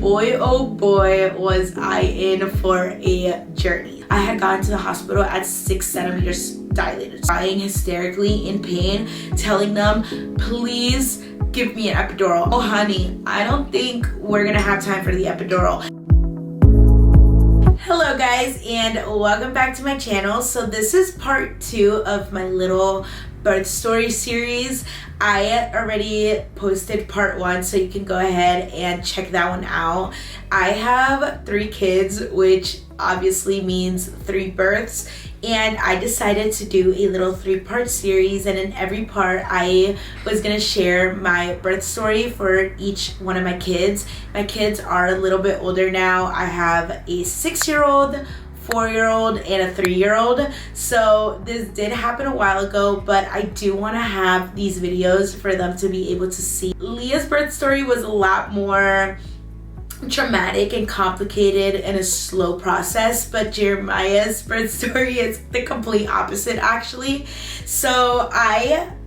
boy oh boy was I in for a journey. I had gotten to the hospital at 6 centimeters dilated, crying hysterically in pain, telling them, please give me an epidural. Oh honey, I don't think we're gonna have time for the epidural. Hello guys, and welcome back to my channel. So this is part 2 of my little birth story series. I already posted part 1, so you can go ahead and check that one out. I have 3 kids, which obviously means 3 births, and I decided to do a little 3-part series, and in every part I was gonna share my birth story for each one of my kids. My kids are a little bit older now. I have a 6-year-old, 4-year-old, and a 3-year-old. So this did happen a while ago, but I do want to have these videos for them to be able to see. Leah's birth story was a lot more traumatic and complicated and a slow process, but Jeremiah's birth story is the complete opposite actually. So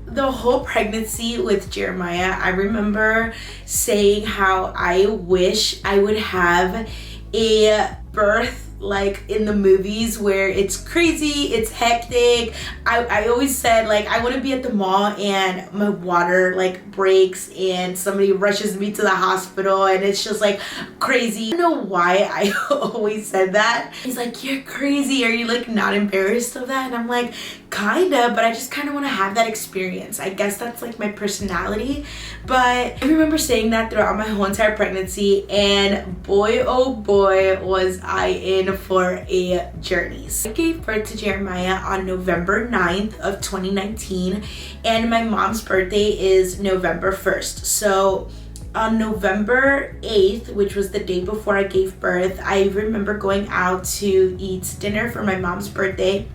the whole pregnancy with Jeremiah, I remember saying how I wish I would have a birth like in the movies where it's crazy, it's hectic. I always said, like, I want to be at the mall and my water like breaks and somebody rushes me to the hospital and it's just like crazy. I don't know why I always said that. He's like, you're crazy, are you like not embarrassed of that? And I'm like, kinda, but I just kind of want to have that experience. I guess that's like my personality. But I remember saying that throughout my whole entire pregnancy, and boy oh boy was I in for a journey. So I gave birth to Jeremiah on November 9th of 2019, and my mom's birthday is November 1st. So on November 8th, which was the day before I gave birth, I remember going out to eat dinner for my mom's birthday.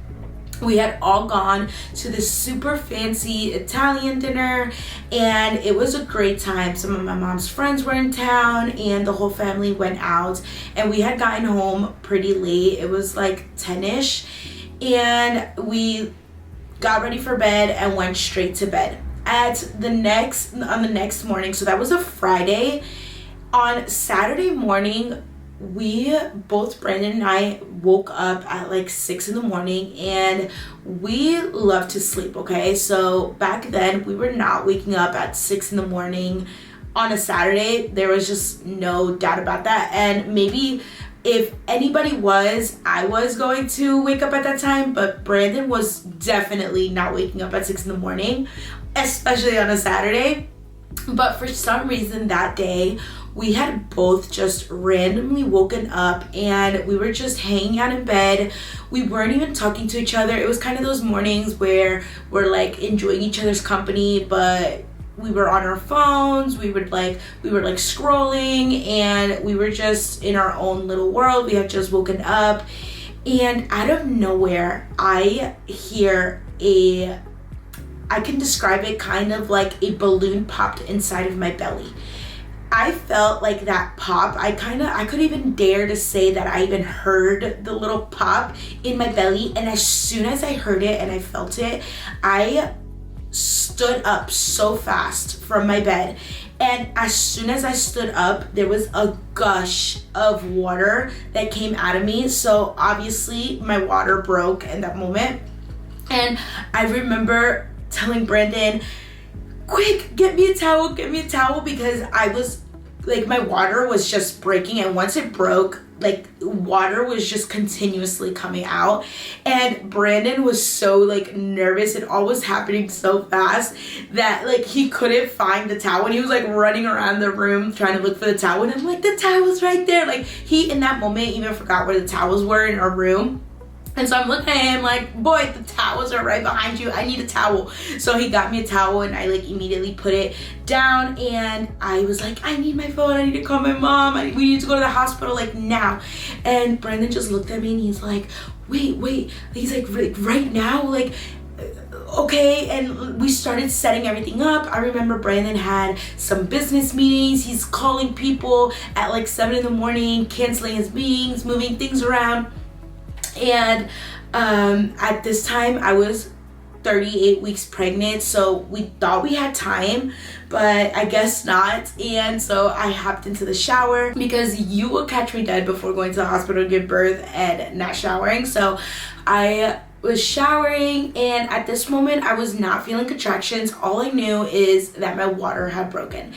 We had all gone to this super fancy Italian dinner, and it was a great time. Some of my mom's friends were in town and the whole family went out, and we had gotten home pretty late. It was like 10ish, and we got ready for bed and went straight to bed. On the next morning, so that was a Friday, on Saturday morning, both Brandon and I woke up at like 6 in the morning, and we love to sleep, okay? So back then we were not waking up at 6 in the morning on a Saturday. There was just no doubt about that. And maybe if anybody was, I was going to wake up at that time, but Brandon was definitely not waking up at 6 in the morning, especially on a Saturday. But for some reason that day, we had both just randomly woken up and we were just hanging out in bed. We weren't even talking to each other. It was kind of those mornings where we're like enjoying each other's company, but we were on our phones. We were like scrolling, and we were just in our own little world. We had just woken up, and out of nowhere, I hear I can describe it kind of like a balloon popped inside of my belly. I felt like that pop. I couldn't even dare to say that I even heard the little pop in my belly. And as soon as I heard it and I felt it, I stood up so fast from my bed. And as soon as I stood up, there was a gush of water that came out of me. So obviously my water broke in that moment. And I remember telling Brandon, quick, get me a towel, because I was like, my water was just breaking, and once it broke, like water was just continuously coming out, and Brandon was so like nervous and all was happening so fast that like he couldn't find the towel, and he was like running around the room trying to look for the towel, and I'm like, the towel's right there. Like he in that moment even forgot where the towels were in our room. And so I'm looking at him like, boy, the towels are right behind you. I need a towel. So he got me a towel, and I like immediately put it down, and I was like, I need my phone. I need to call my mom. We need to go to the hospital like now. And Brandon just looked at me and he's like, wait. He's like, right now? Like, okay. And we started setting everything up. I remember Brandon had some business meetings. He's calling people at like 7 in the morning, canceling his meetings, moving things around. And at this time I was 38 weeks pregnant, so we thought we had time, but I guess not. And so I hopped into the shower because you will catch me dead before going to the hospital to give birth and not showering. So I was showering, and at this moment I was not feeling contractions. All I knew is that my water had broken.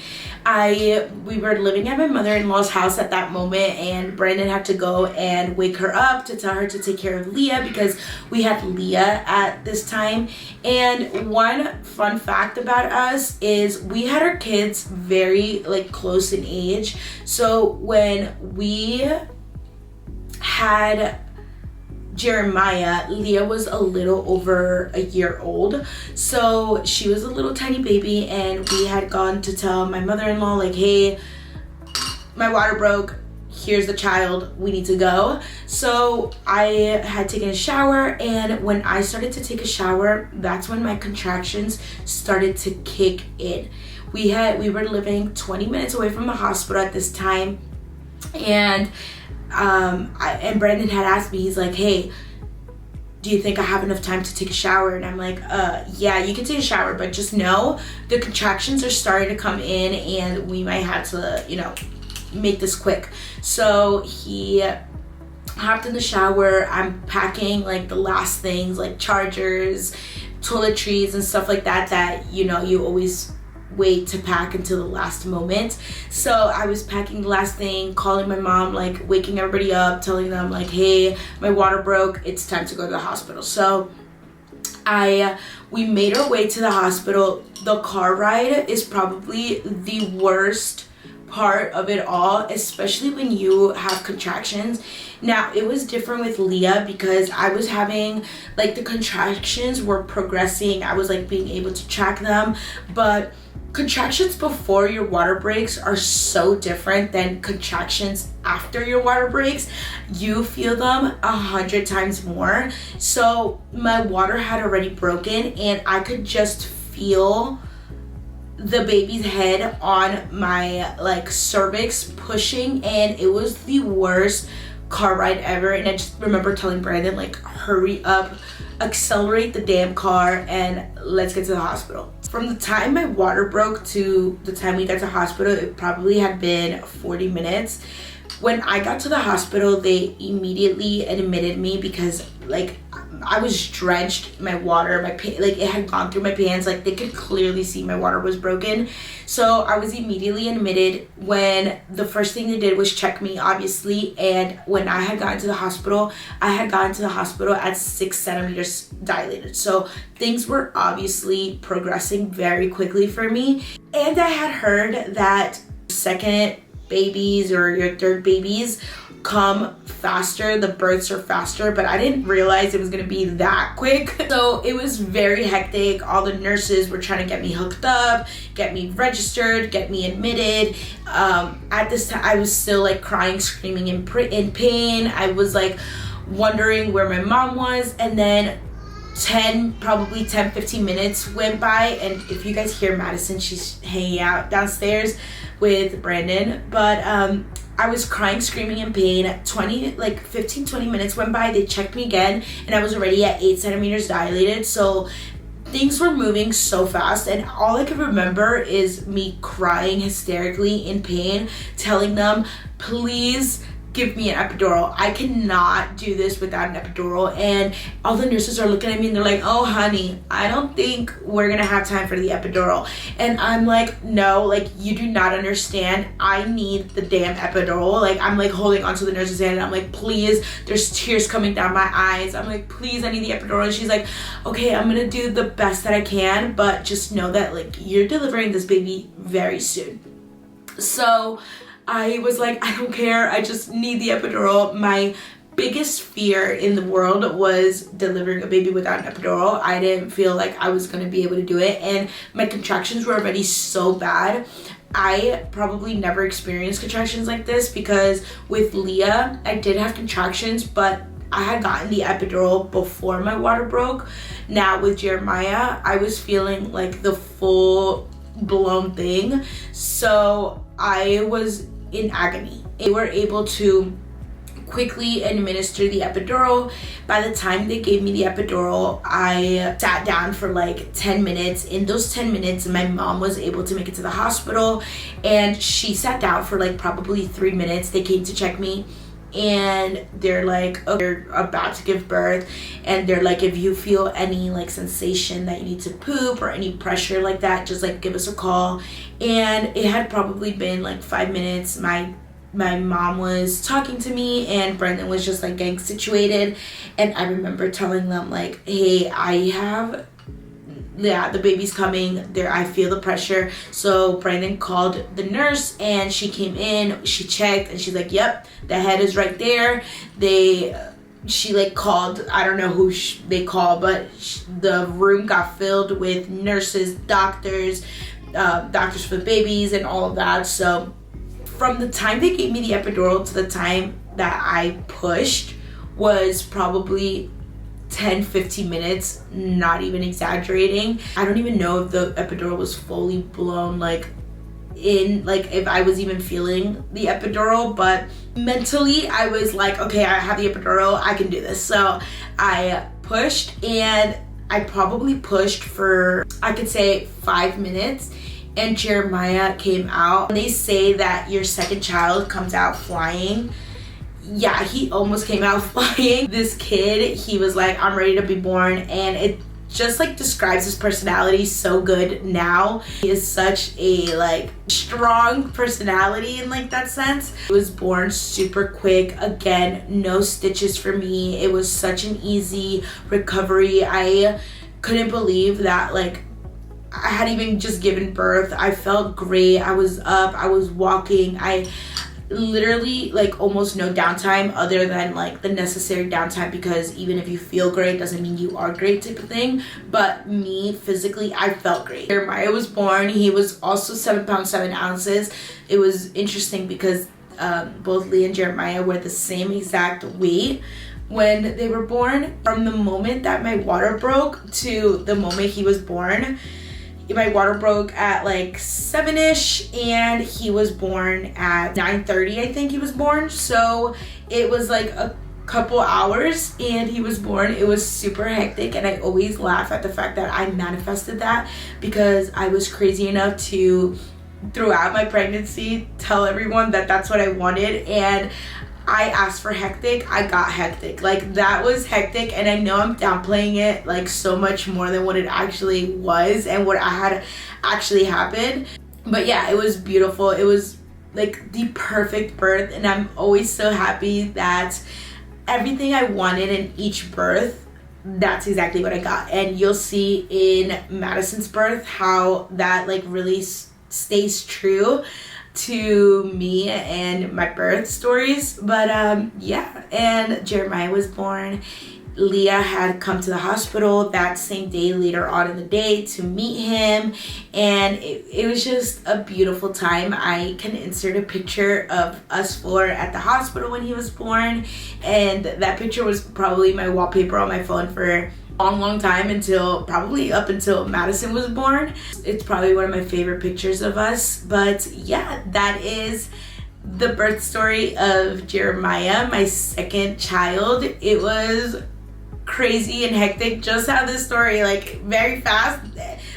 We were living at my mother-in-law's house at that moment, and Brandon had to go and wake her up to tell her to take care of Leah because we had Leah at this time. And one fun fact about us is we had our kids very like close in age. So when we had Jeremiah, Leah was a little over a year old, so she was a little tiny baby, and we had gone to tell my mother-in-law like, hey, my water broke, here's the child, we need to go. So I had taken a shower, and when I started to take a shower, that's when my contractions started to kick in. We were living 20 minutes away from the hospital at this time, and Brandon had asked me, he's like, hey, do you think I have enough time to take a shower? And I'm like, yeah, you can take a shower, but just know the contractions are starting to come in and we might have to, you know, make this quick. So he hopped in the shower. I'm packing like the last things like chargers, toiletries and stuff like that, you know, you always wait to pack until the last moment. So I was packing the last thing, calling my mom, like waking everybody up, telling them like, hey, my water broke, it's time to go to the hospital. So we made our way to the hospital. The car ride is probably the worst part of it all, especially when you have contractions. Now it was different with Leah because I was having like the contractions were progressing. I was like being able to track them, but contractions before your water breaks are so different than contractions after your water breaks. You feel them 100 times more. So my water had already broken and I could just feel the baby's head on my like cervix pushing, and it was the worst car ride ever. And I just remember telling Brandon like, hurry up, accelerate the damn car and let's get to the hospital. From the time my water broke to the time we got to hospital, it probably had been 40 minutes. When I got to the hospital, they immediately admitted me because like I was drenched, my water, like it had gone through my pants, like they could clearly see my water was broken. So I was immediately admitted. When the first thing they did was check me, obviously, and when I had gotten to the hospital, I had gotten to the hospital at 6 centimeters dilated. So things were obviously progressing very quickly for me. And I had heard that second babies or your third babies come faster, the births are faster, but I didn't realize it was gonna be that quick. So it was very hectic. All the nurses were trying to get me hooked up, get me registered, get me admitted. At this time I was still like crying, screaming in pain. I was like wondering where my mom was, and then 15 minutes went by, and if you guys hear Madison, she's hanging out downstairs with Brandon. But I was crying, screaming in pain. 15-20 minutes went by. They checked me again and I was already at 8 centimeters dilated. So things were moving so fast, and all I could remember is me crying hysterically in pain, telling them, please give me an epidural. I cannot do this without an epidural. And all the nurses are looking at me and they're like, oh honey, I don't think we're gonna have time for the epidural. And I'm like, no, like you do not understand. I need the damn epidural. Like I'm like holding onto the nurse's hand and I'm like, please, there's tears coming down my eyes. I'm like, please, I need the epidural. And she's like, okay, I'm gonna do the best that I can, but just know that like you're delivering this baby very soon. So I was like, I don't care, I just need the epidural. My biggest fear in the world was delivering a baby without an epidural. I didn't feel like I was gonna be able to do it, and my contractions were already so bad. I probably never experienced contractions like this because with Leah, I did have contractions, but I had gotten the epidural before my water broke. Now with Jeremiah, I was feeling like the full blown thing. So I was in agony. They were able to quickly administer the epidural. By the time they gave me the epidural, I sat down for like 10 minutes. In those 10 minutes, my mom was able to make it to the hospital, and she sat down for like probably 3 minutes. They came to check me, and they're like, oh, you're about to give birth, and they're like, if you feel any like sensation that you need to poop or any pressure like that, just like give us a call. And it had probably been like 5 minutes. My mom was talking to me, and Brendan was just like getting situated, and I remember telling them like, hey, the baby's coming there, I feel the pressure. So Brandon called the nurse, and she came in, she checked, and she's like, yep, the head is right there. She like called, I don't know who they called, but the room got filled with nurses, doctors for the babies and all of that. So from the time they gave me the epidural to the time that I pushed was probably 10-15 minutes, not even exaggerating. I don't even know if the epidural was fully blown, like if I was even feeling the epidural, but mentally I was like, okay, I have the epidural, I can do this. So I pushed, and I probably pushed for, I could say, 5 minutes, and Jeremiah came out. They say that your second child comes out flying. Yeah, he almost came out flying. This kid, he was like, I'm ready to be born, and it just like describes his personality so good now. He is such a like strong personality in like that sense. He was born super quick. Again, no stitches for me. It was such an easy recovery. I couldn't believe that like I had even just given birth. I felt great. I was up, I was walking. I literally like almost no downtime other than like the necessary downtime, because even if you feel great doesn't mean you are great type of thing. But me physically, I felt great. Jeremiah was born. He was also 7 pounds 7 ounces. It was interesting because both Leah and Jeremiah were the same exact weight when they were born. From the moment that my water broke to the moment he was born, my water broke at like 7ish, and he was born at 9:30, I think he was born. So it was like a couple hours and he was born. It was super hectic, and I always laugh at the fact that I manifested that, because I was crazy enough to throughout my pregnancy tell everyone that that's what I wanted, and I asked for hectic, I got hectic. Like, that was hectic, and I know I'm downplaying it like so much more than what it actually was and what I had actually happened. But yeah, it was beautiful. It was like the perfect birth, and I'm always so happy that everything I wanted in each birth, that's exactly what I got. And you'll see in Madison's birth how that like really stays true to me and my birth stories. But yeah, and Jeremiah was born. Leah had come to the hospital that same day later on in the day to meet him, and it was just a beautiful time. I can insert a picture of us four at the hospital when he was born, and that picture was probably my wallpaper on my phone for long time, probably up until Madison was born. It's probably one of my favorite pictures of us. But yeah, that is the birth story of Jeremiah, my second child. It was crazy and hectic. Just how this story, like, very fast.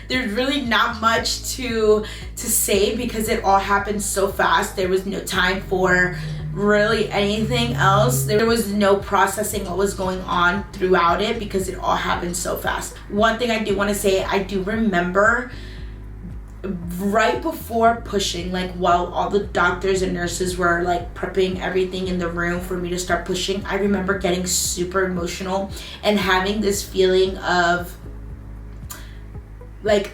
There's really not much to say because it all happened so fast. There was no time for really anything else. There was no processing what was going on throughout it because it all happened so fast. One thing I do want to say, I do remember right before pushing, like while all the doctors and nurses were like prepping everything in the room for me to start pushing, I remember getting super emotional and having this feeling of like,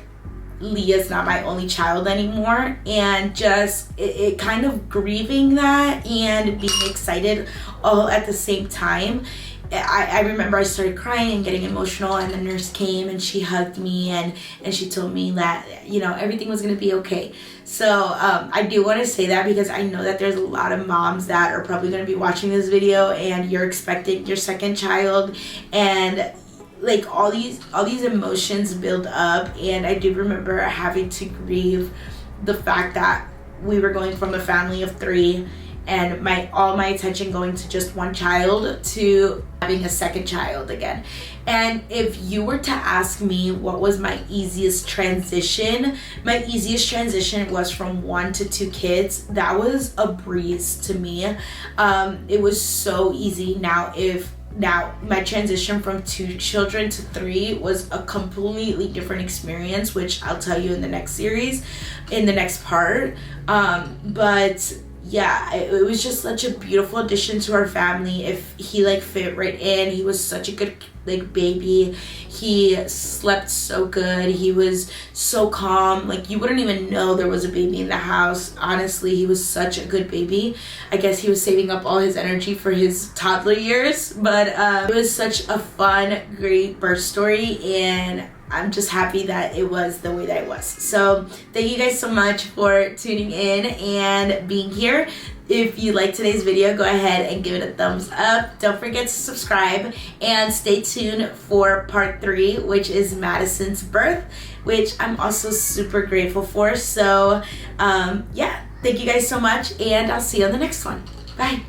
Leah's not my only child anymore, and just it kind of grieving that and being excited all at the same time. I remember I started crying and getting emotional, and the nurse came and she hugged me and she told me that, you know, everything was gonna be okay. So I do want to say that because I know that there's a lot of moms that are probably going to be watching this video and you're expecting your second child, and like all these emotions build up. And I do remember having to grieve the fact that we were going from a family of 3 and all my attention going to just one child to having a second child again. And if you were to ask me what was my easiest transition was from 1 to 2 kids. That was a breeze to me. It was so easy. Now my transition from 2 children to 3 was a completely different experience, which I'll tell you in the next series, in the next part. But yeah, it was just such a beautiful addition to our family. If he like fit right in, he was such a good like baby. He slept so good. He was so calm. Like you wouldn't even know there was a baby in the house. Honestly, he was such a good baby. I guess he was saving up all his energy for his toddler years, but it was such a fun, great birth story, and I'm just happy that it was the way that it was. So thank you guys so much for tuning in and being here. If you like today's video, go ahead and give it a thumbs up. Don't forget to subscribe and stay tuned for part 3, which is Madison's birth, which I'm also super grateful for. So yeah, thank you guys so much, and I'll see you on the next one. Bye.